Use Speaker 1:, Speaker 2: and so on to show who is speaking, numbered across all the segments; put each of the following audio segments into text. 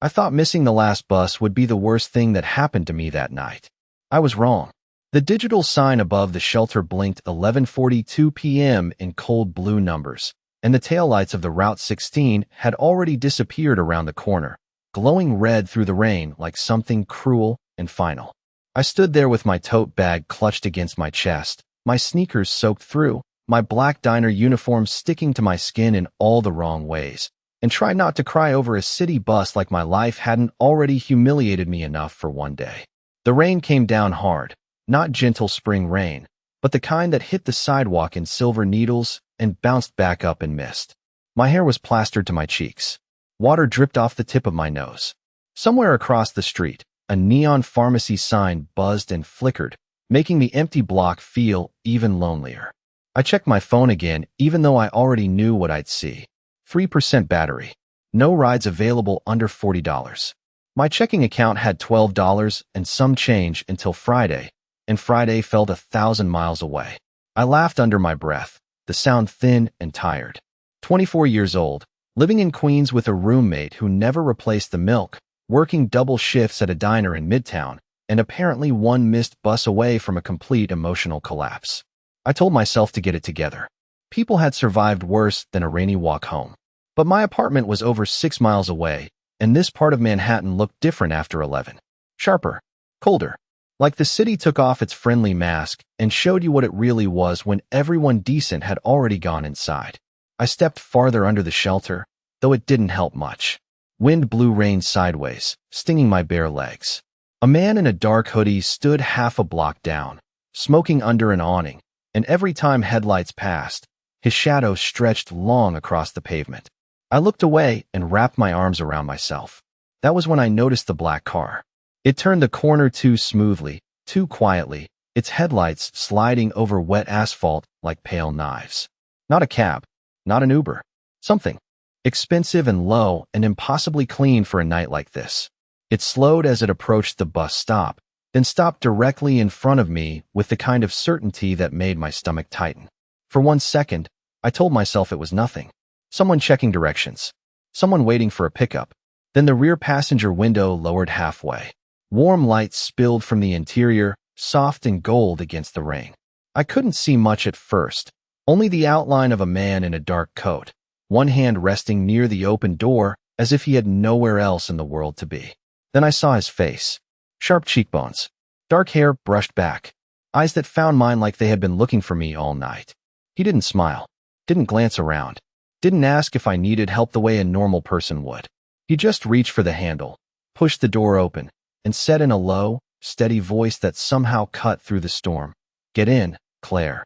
Speaker 1: I thought missing the last bus would be the worst thing that happened to me that night. I was wrong. The digital sign above the shelter blinked 11:42 p.m. in cold blue numbers, and the taillights of the Route 16 had already disappeared around the corner, glowing red through the rain like something cruel and final. I stood there with my tote bag clutched against my chest, my sneakers soaked through, my black diner uniform sticking to my skin in all the wrong ways, and tried not to cry over a city bus like my life hadn't already humiliated me enough for one day. The rain came down hard, not gentle spring rain, but the kind that hit the sidewalk in silver needles and bounced back up in mist. My hair was plastered to my cheeks. Water dripped off the tip of my nose. Somewhere across the street, a neon pharmacy sign buzzed and flickered, making the empty block feel even lonelier. I checked my phone again, even though I already knew what I'd see. 3% battery. No rides available under $40. My checking account had $12 and some change until Friday, and Friday felt 1,000 miles away. I laughed under my breath, the sound thin and tired. 24 years old, living in Queens with a roommate who never replaced the milk, working double shifts at a diner in Midtown, and apparently one missed bus away from a complete emotional collapse. I told myself to get it together. People had survived worse than a rainy walk home. But my apartment was over 6 miles away, and this part of Manhattan looked different after 11. Sharper, colder. Like the city took off its friendly mask and showed you what it really was when everyone decent had already gone inside. I stepped farther under the shelter, though it didn't help much. Wind blew rain sideways, stinging my bare legs. A man in a dark hoodie stood half a block down, smoking under an awning, and every time headlights passed, his shadow stretched long across the pavement. I looked away and wrapped my arms around myself. That was when I noticed the black car. It turned the corner too smoothly, too quietly, its headlights sliding over wet asphalt like pale knives. Not a cab, not an Uber. Something expensive and low and impossibly clean for a night like this. It slowed as it approached the bus stop, then stopped directly in front of me with the kind of certainty that made my stomach tighten. For 1 second, I told myself it was nothing. Someone checking directions. Someone waiting for a pickup. Then the rear passenger window lowered halfway. Warm light spilled from the interior, soft and gold against the rain. I couldn't see much at first, only the outline of a man in a dark coat, one hand resting near the open door as if he had nowhere else in the world to be. Then I saw his face. Sharp cheekbones. Dark hair brushed back. Eyes that found mine like they had been looking for me all night. He didn't smile. Didn't glance around. Didn't ask if I needed help the way a normal person would. He just reached for the handle, pushed the door open, and said in a low, steady voice that somehow cut through the storm, "Get in, Claire."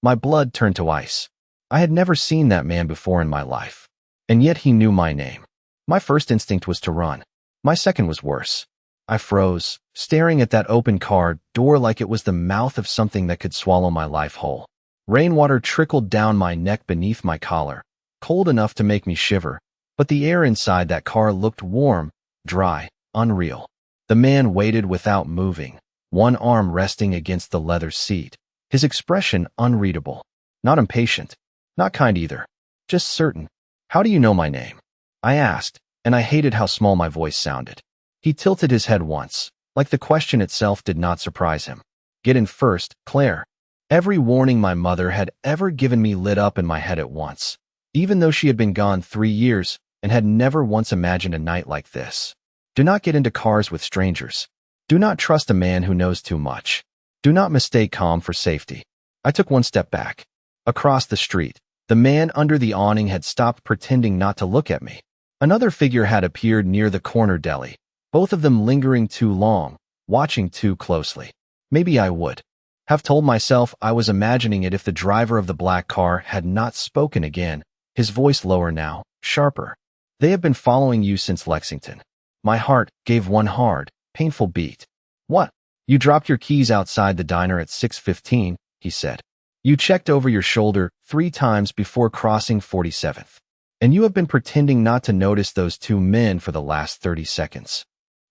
Speaker 1: My blood turned to ice. I had never seen that man before in my life. And yet he knew my name. My first instinct was to run. My second was worse. I froze, staring at that open car door like it was the mouth of something that could swallow my life whole. Rainwater trickled down my neck beneath my collar, cold enough to make me shiver, but the air inside that car looked warm, dry, unreal. The man waited without moving, one arm resting against the leather seat, his expression unreadable. Not impatient, not kind either, just certain. "How do you know my name?" I asked, and I hated how small my voice sounded. He tilted his head once, like the question itself did not surprise him. "Get in first, Claire." Every warning my mother had ever given me lit up in my head at once, even though she had been gone 3 years and had never once imagined a night like this. Do not get into cars with strangers. Do not trust a man who knows too much. Do not mistake calm for safety. I took one step back. Across the street, the man under the awning had stopped pretending not to look at me. Another figure had appeared near the corner deli, both of them lingering too long, watching too closely. Maybe I would have told myself I was imagining it if the driver of the black car had not spoken again, his voice lower now, sharper. "They have been following you since Lexington." My heart gave one hard, painful beat. "What? You dropped your keys outside the diner at 6:15, he said. "You checked over your shoulder 3 times before crossing 47th. And you have been pretending not to notice those 2 men for the last 30 seconds.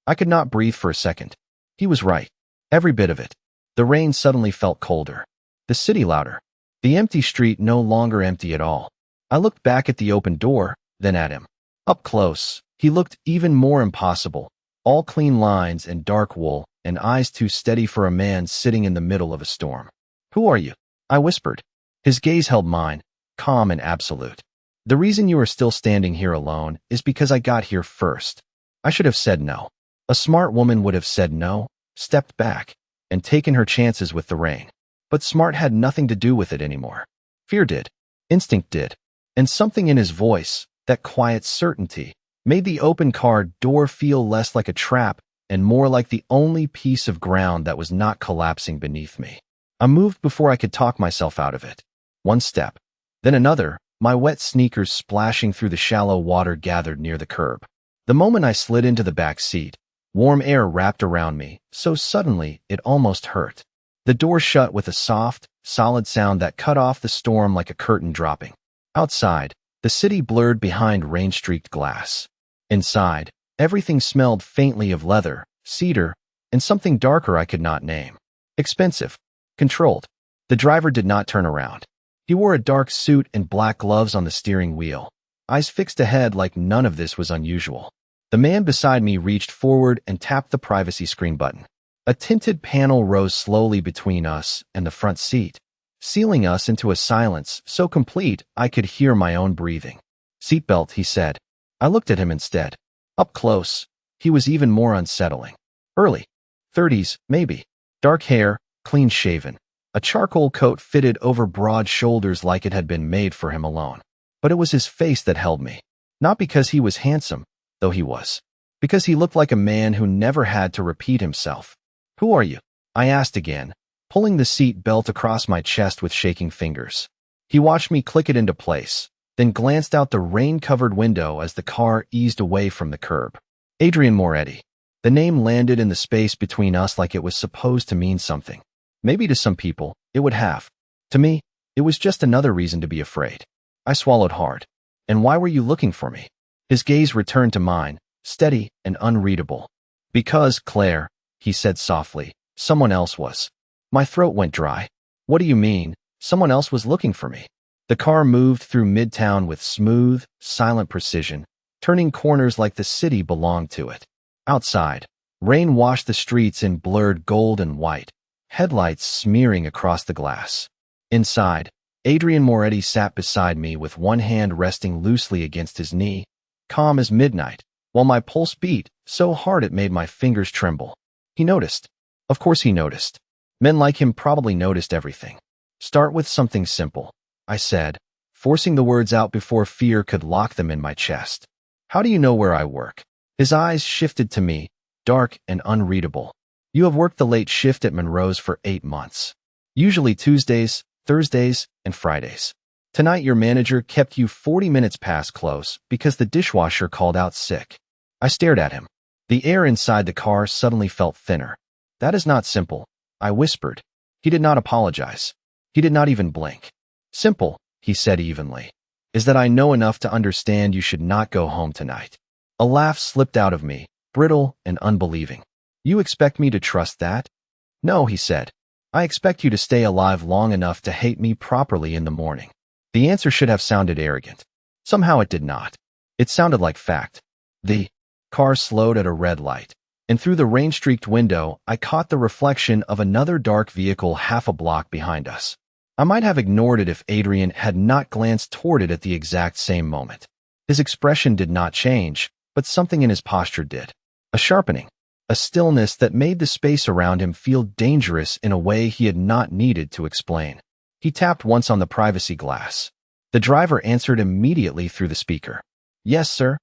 Speaker 1: I could not breathe for a second. He was right. Every bit of it. The rain suddenly felt colder. The city louder. The empty street no longer empty at all. I looked back at the open door, then at him. Up close, He looked even more impossible, all clean lines and dark wool, and eyes too steady for a man sitting in the middle of a storm. "Who are you?" I whispered. His gaze held mine, calm and absolute. "The reason you are still standing here alone is because I got here first." I should have said no. A smart woman would have said no, stepped back, and taken her chances with the rain. But smart had nothing to do with it anymore. Fear did. Instinct did. And something in his voice, that quiet certainty, made the open car door feel less like a trap and more like the only piece of ground that was not collapsing beneath me. I moved before I could talk myself out of it. One step, then another, my wet sneakers splashing through the shallow water gathered near the curb. The moment I slid into the back seat, warm air wrapped around me, so suddenly it almost hurt. The door shut with a soft, solid sound that cut off the storm like a curtain dropping. Outside, the city blurred behind rain-streaked glass. Inside, everything smelled faintly of leather, cedar, and something darker I could not name. Expensive. Controlled. The driver did not turn around. He wore a dark suit and black gloves on the steering wheel, eyes fixed ahead like none of this was unusual. The man beside me reached forward and tapped the privacy screen button. A tinted panel rose slowly between us and the front seat, sealing us into a silence so complete I could hear my own breathing. "Seatbelt," he said. I looked at him instead. Up close, he was even more unsettling. Early 30s, maybe. Dark hair, clean-shaven. A charcoal coat fitted over broad shoulders like it had been made for him alone. But it was his face that held me. Not because he was handsome, though he was. Because he looked like a man who never had to repeat himself. "Who are you?" I asked again, pulling the seat belt across my chest with shaking fingers. He watched me click it into place, then glanced out the rain-covered window as the car eased away from the curb. "Adrian Moretti." The name landed in the space between us like it was supposed to mean something. Maybe to some people, it would have. To me, it was just another reason to be afraid. I swallowed hard. "And why were you looking for me?" His gaze returned to mine, steady and unreadable. "Because, Claire," he said softly, "someone else was." My throat went dry. "What do you mean, someone else was looking for me?" The car moved through Midtown with smooth, silent precision, turning corners like the city belonged to it. Outside, rain washed the streets in blurred gold and white, headlights smearing across the glass. Inside, Adrian Moretti sat beside me with one hand resting loosely against his knee, calm as midnight, while my pulse beat so hard it made my fingers tremble. He noticed. Of course he noticed. Men like him probably noticed everything. "Start with something simple," I said, forcing the words out before fear could lock them in my chest. "How do you know where I work?" His eyes shifted to me, dark and unreadable. "You have worked the late shift at Monroe's for 8 months. Usually Tuesdays, Thursdays, and Fridays. Tonight your manager kept you 40 minutes past close because the dishwasher called out sick." I stared at him. The air inside the car suddenly felt thinner. "That is not simple," I whispered. He did not apologize. He did not even blink. "Simple," he said evenly, "is that I know enough to understand you should not go home tonight." A laugh slipped out of me, brittle and unbelieving. "You expect me to trust that?" "No," he said. "I expect you to stay alive long enough to hate me properly in the morning." The answer should have sounded arrogant. Somehow it did not. It sounded like fact. The car slowed at a red light, and through the rain-streaked window, I caught the reflection of another dark vehicle half a block behind us. I might have ignored it if Adrian had not glanced toward it at the exact same moment. His expression did not change, but something in his posture did. A sharpening, a stillness that made the space around him feel dangerous in a way he had not needed to explain. He tapped once on the privacy glass. The driver answered immediately through the speaker. "Yes, sir."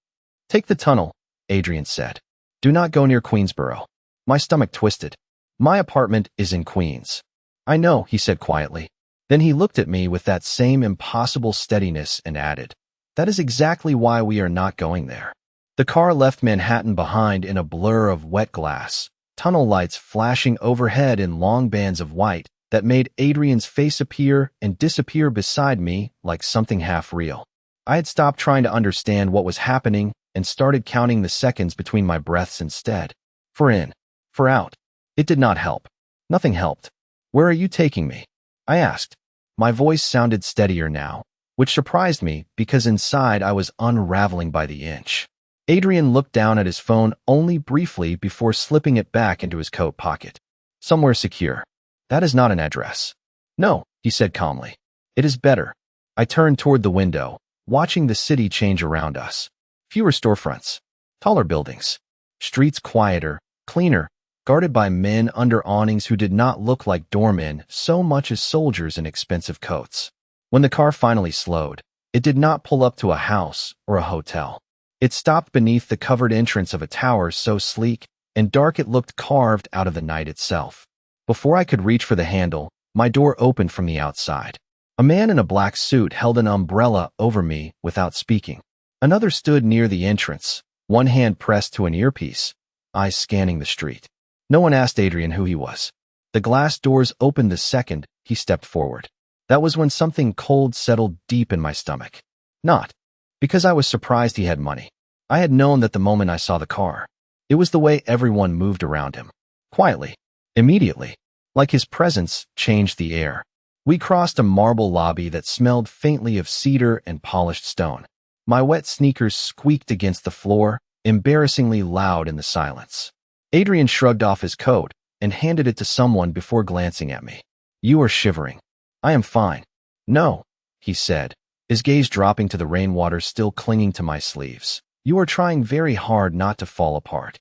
Speaker 1: "Take the tunnel," Adrian said. "Do not go near Queensboro." My stomach twisted. "My apartment is in Queens." "I know," he said quietly. Then he looked at me with that same impossible steadiness and added, "That is exactly why we are not going there." The car left Manhattan behind in a blur of wet glass, tunnel lights flashing overhead in long bands of white that made Adrian's face appear and disappear beside me like something half real. I had stopped trying to understand what was happening and started counting the seconds between my breaths instead. For in, for out. It did not help. Nothing helped. "Where are you taking me?" I asked. My voice sounded steadier now, which surprised me because inside I was unraveling by the inch. Adrian looked down at his phone only briefly before slipping it back into his coat pocket. Somewhere secure. That is not an address. No, he said calmly. It is better. I turned toward the window, watching the city change around us. Fewer storefronts. Taller buildings. Streets quieter, cleaner, guarded by men under awnings who did not look like doormen so much as soldiers in expensive coats. When the car finally slowed, it did not pull up to a house or a hotel. It stopped beneath the covered entrance of a tower so sleek and dark it looked carved out of the night itself. Before I could reach for the handle, my door opened from the outside. A man in a black suit held an umbrella over me without speaking. Another stood near the entrance, one hand pressed to an earpiece, eyes scanning the street. No one asked Adrian who he was. The glass doors opened the second he stepped forward. That was when something cold settled deep in my stomach. Not because I was surprised he had money. I had known that the moment I saw the car. It was the way everyone moved around him. Quietly. Immediately. Like his presence changed the air. We crossed a marble lobby that smelled faintly of cedar and polished stone. My wet sneakers squeaked against the floor, embarrassingly loud in the silence. Adrian shrugged off his coat and handed it to someone before glancing at me. You are shivering. I am fine. No, he said, his gaze dropping to the rainwater still clinging to my sleeves. You are trying very hard not to fall apart.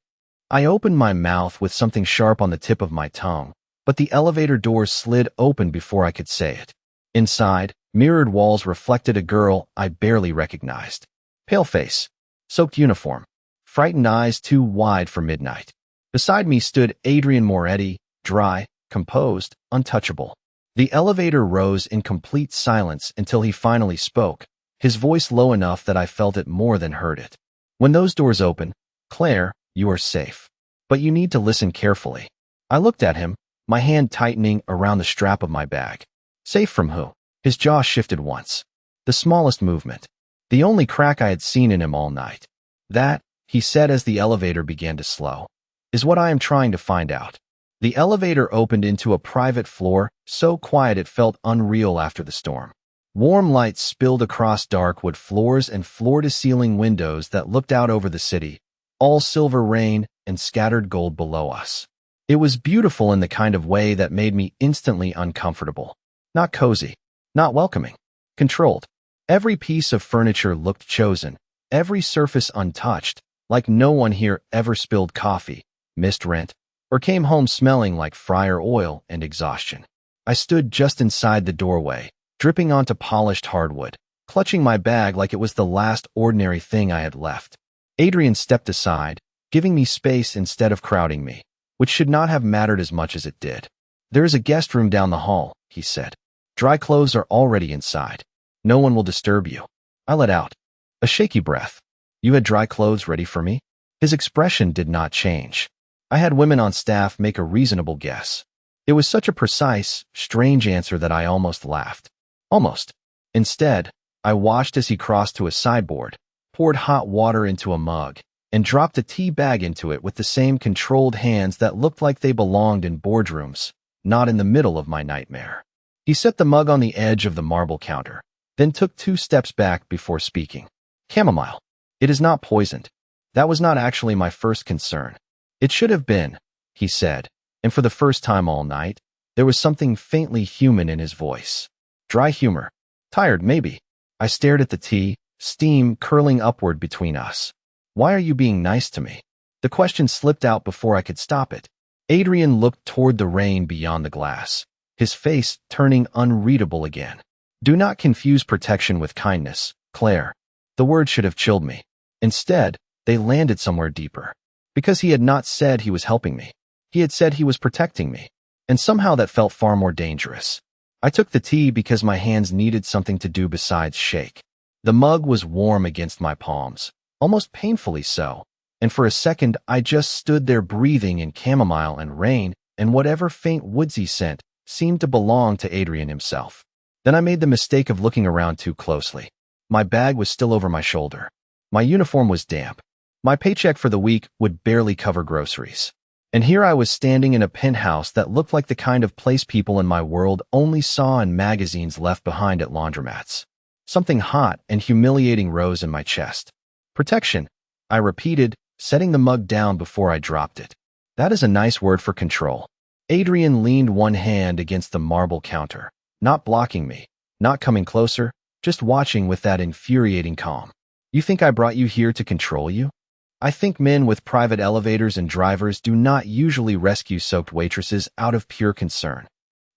Speaker 1: I opened my mouth with something sharp on the tip of my tongue, but the elevator door slid open before I could say it. Inside, mirrored walls reflected a girl I barely recognized. Pale face, soaked uniform, frightened eyes too wide for midnight. Beside me stood Adrian Moretti, dry, composed, untouchable. The elevator rose in complete silence until he finally spoke, his voice low enough that I felt it more than heard it. When those doors open, Claire, you are safe. But you need to listen carefully. I looked at him, my hand tightening around the strap of my bag. Safe from who? His jaw shifted once. The smallest movement. The only crack I had seen in him all night. That, he said as the elevator began to slow, is what I am trying to find out. The elevator opened into a private floor, so quiet it felt unreal after the storm. Warm light spilled across dark wood floors and floor-to-ceiling windows that looked out over the city, all silver rain and scattered gold below us. It was beautiful in the kind of way that made me instantly uncomfortable. Not cozy, not welcoming, controlled. Every piece of furniture looked chosen, every surface untouched, like no one here ever spilled coffee, missed rent, or came home smelling like fryer oil and exhaustion. I stood just inside the doorway, dripping onto polished hardwood, clutching my bag like it was the last ordinary thing I had left. Adrian stepped aside, giving me space instead of crowding me, which should not have mattered as much as it did. There is a guest room down the hall, he said. Dry clothes are already inside. No one will disturb you. I let out a shaky breath. You had dry clothes ready for me? His expression did not change. I had women on staff make a reasonable guess. It was such a precise, strange answer that I almost laughed. Almost. Instead, I watched as he crossed to a sideboard, poured hot water into a mug, and dropped a tea bag into it with the same controlled hands that looked like they belonged in boardrooms, not in the middle of my nightmare. He set the mug on the edge of the marble counter, then took 2 steps back before speaking. Chamomile. It is not poisoned. That was not actually my first concern. It should have been, he said, and for the first time all night, there was something faintly human in his voice. Dry humor. Tired, maybe. I stared at the tea, steam curling upward between us. Why are you being nice to me? The question slipped out before I could stop it. Adrian looked toward the rain beyond the glass, his face turning unreadable again. Do not confuse protection with kindness, Claire. The word should have chilled me. Instead, they landed somewhere deeper. Because he had not said he was helping me. He had said he was protecting me. And somehow that felt far more dangerous. I took the tea because my hands needed something to do besides shake. The mug was warm against my palms, almost painfully so. And for a second, I just stood there breathing in chamomile and rain, and whatever faint woodsy scent seemed to belong to Adrian himself. Then I made the mistake of looking around too closely. My bag was still over my shoulder. My uniform was damp. My paycheck for the week would barely cover groceries. And here I was standing in a penthouse that looked like the kind of place people in my world only saw in magazines left behind at laundromats. Something hot and humiliating rose in my chest. Protection. I repeated, setting the mug down before I dropped it. That is a nice word for control. Adrian leaned one hand against the marble counter, not blocking me, not coming closer, just watching with that infuriating calm. You think I brought you here to control you? I think men with private elevators and drivers do not usually rescue soaked waitresses out of pure concern.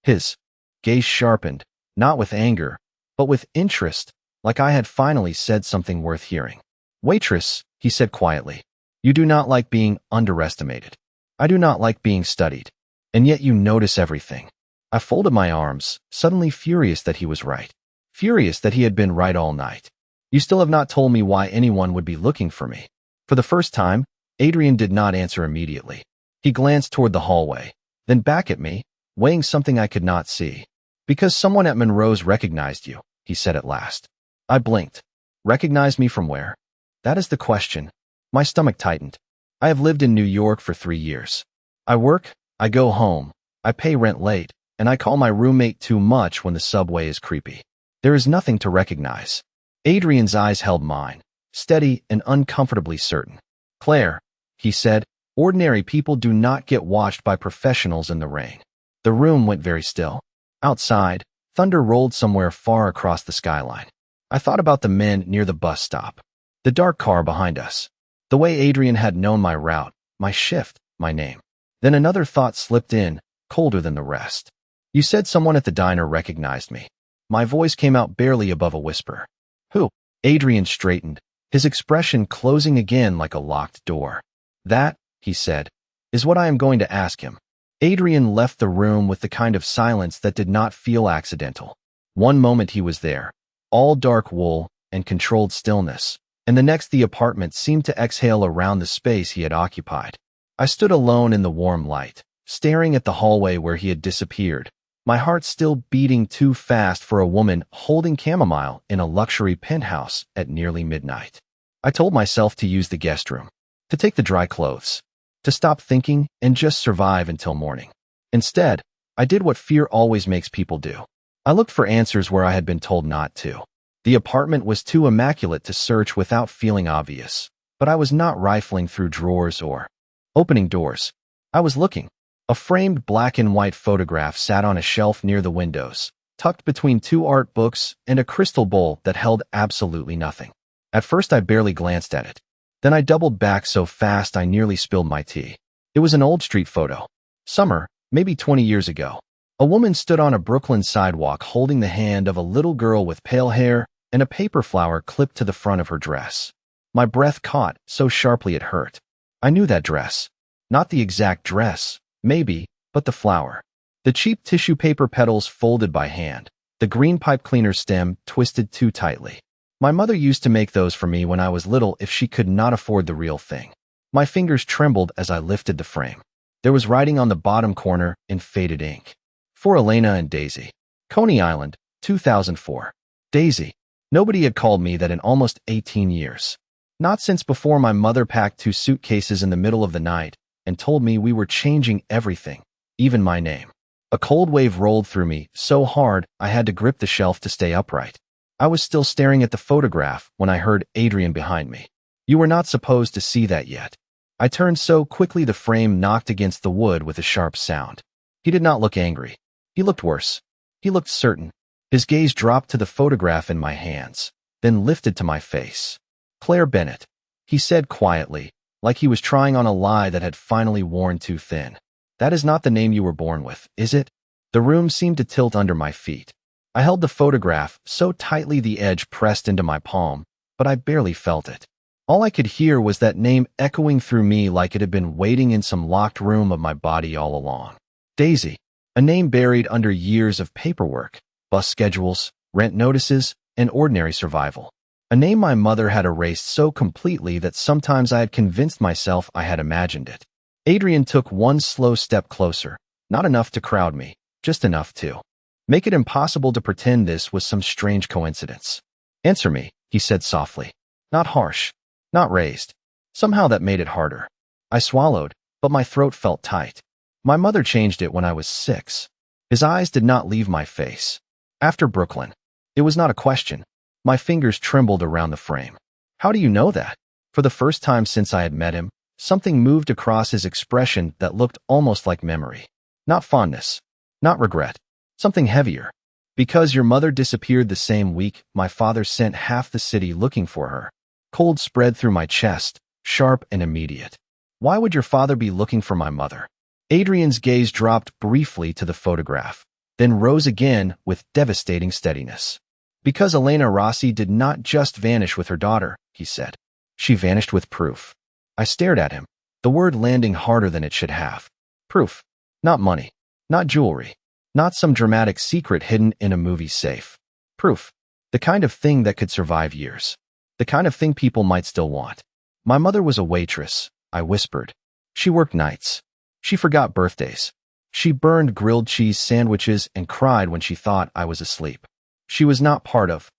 Speaker 1: His gaze sharpened, not with anger, but with interest, like I had finally said something worth hearing. Waitress, he said quietly, you do not like being underestimated. I do not like being studied. And yet you notice everything. I folded my arms, suddenly furious that he was right. Furious that he had been right all night. You still have not told me why anyone would be looking for me. For the first time, Adrian did not answer immediately. He glanced toward the hallway, then back at me, weighing something I could not see. Because someone at Monroe's recognized you, he said at last. I blinked. Recognized me from where? That is the question. My stomach tightened. I have lived in New York for 3 years. I work, I go home, I pay rent late, and I call my roommate too much when the subway is creepy. There is nothing to recognize. Adrian's eyes held mine, steady and uncomfortably certain. Claire, he said, ordinary people do not get watched by professionals in the rain. The room went very still. Outside, thunder rolled somewhere far across the skyline. I thought about the men near the bus stop, the dark car behind us, the way Adrian had known my route, my shift, my name. Then another thought slipped in, colder than the rest. You said someone at the diner recognized me. My voice came out barely above a whisper. Who? Adrian straightened, his expression closing again like a locked door. That, he said, is what I am going to ask him. Adrian left the room with the kind of silence that did not feel accidental. One moment he was there, all dark wool and controlled stillness, and the next the apartment seemed to exhale around the space he had occupied. I stood alone in the warm light, staring at the hallway where he had disappeared, my heart still beating too fast for a woman holding chamomile in a luxury penthouse at nearly midnight. I told myself to use the guest room, to take the dry clothes, to stop thinking and just survive until morning. Instead, I did what fear always makes people do. I looked for answers where I had been told not to. The apartment was too immaculate to search without feeling obvious, but I was not rifling through drawers or opening doors. I was looking. A framed black and white photograph sat on a shelf near the windows, tucked between 2 art books and a crystal bowl that held absolutely nothing. At first I barely glanced at it. Then I doubled back so fast I nearly spilled my tea. It was an old street photo. Summer, maybe 20 years ago. A woman stood on a Brooklyn sidewalk holding the hand of a little girl with pale hair and a paper flower clipped to the front of her dress. My breath caught so sharply it hurt. I knew that dress. Not the exact dress, maybe, but the flower. The cheap tissue paper petals folded by hand. The green pipe cleaner stem twisted too tightly. My mother used to make those for me when I was little if she could not afford the real thing. My fingers trembled as I lifted the frame. There was writing on the bottom corner in faded ink. For Elena and Daisy. Coney Island, 2004. Daisy. Nobody had called me that in almost 18 years. Not since before my mother packed 2 suitcases in the middle of the night and told me we were changing everything, even my name. A cold wave rolled through me so hard I had to grip the shelf to stay upright. I was still staring at the photograph when I heard Adrian behind me. You were not supposed to see that yet. I turned so quickly the frame knocked against the wood with a sharp sound. He did not look angry. He looked worse. He looked certain. His gaze dropped to the photograph in my hands, then lifted to my face. Claire Bennett, he said quietly, like he was trying on a lie that had finally worn too thin. That is not the name you were born with, is it? The room seemed to tilt under my feet. I held the photograph so tightly the edge pressed into my palm, but I barely felt it. All I could hear was that name echoing through me like it had been waiting in some locked room of my body all along. Daisy, a name buried under years of paperwork, bus schedules, rent notices, and ordinary survival. A name my mother had erased so completely that sometimes I had convinced myself I had imagined it. Adrian took one slow step closer, not enough to crowd me, just enough to make it impossible to pretend this was some strange coincidence. Answer me, he said softly. Not harsh, not raised. Somehow that made it harder. I swallowed, but my throat felt tight. My mother changed it when I was 6. His eyes did not leave my face. After Brooklyn. It was not a question. My fingers trembled around the frame. How do you know that? For the first time since I had met him, something moved across his expression that looked almost like memory. Not fondness. Not regret. Something heavier. Because your mother disappeared the same week, my father sent half the city looking for her. Cold spread through my chest, sharp and immediate. Why would your father be looking for my mother? Adrian's gaze dropped briefly to the photograph, then rose again with devastating steadiness. Because Elena Rossi did not just vanish with her daughter, he said. She vanished with proof. I stared at him, the word landing harder than it should have. Proof. Not money. Not jewelry. Not some dramatic secret hidden in a movie safe. Proof. The kind of thing that could survive years. The kind of thing people might still want. My mother was a waitress, I whispered. She worked nights. She forgot birthdays. She burned grilled cheese sandwiches and cried when she thought I was asleep. She was not part of.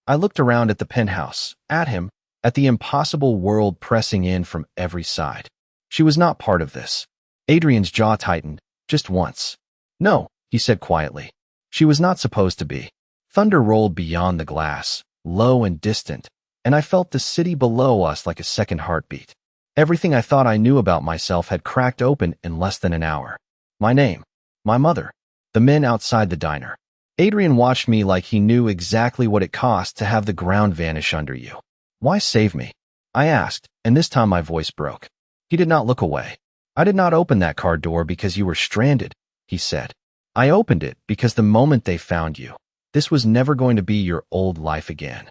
Speaker 1: I looked around at the penthouse, at him, at the impossible world pressing in from every side. She was not part of this. Adrian's jaw tightened, just once. No, he said quietly. She was not supposed to be. Thunder rolled beyond the glass, low and distant, and I felt the city below us like a second heartbeat. Everything I thought I knew about myself had cracked open in less than an hour. My name, my mother, the men outside the diner. Adrian watched me like he knew exactly what it cost to have the ground vanish under you. Why save me? I asked, and this time my voice broke. He did not look away. I did not open that car door because you were stranded, he said. I opened it because the moment they found you, this was never going to be your old life again.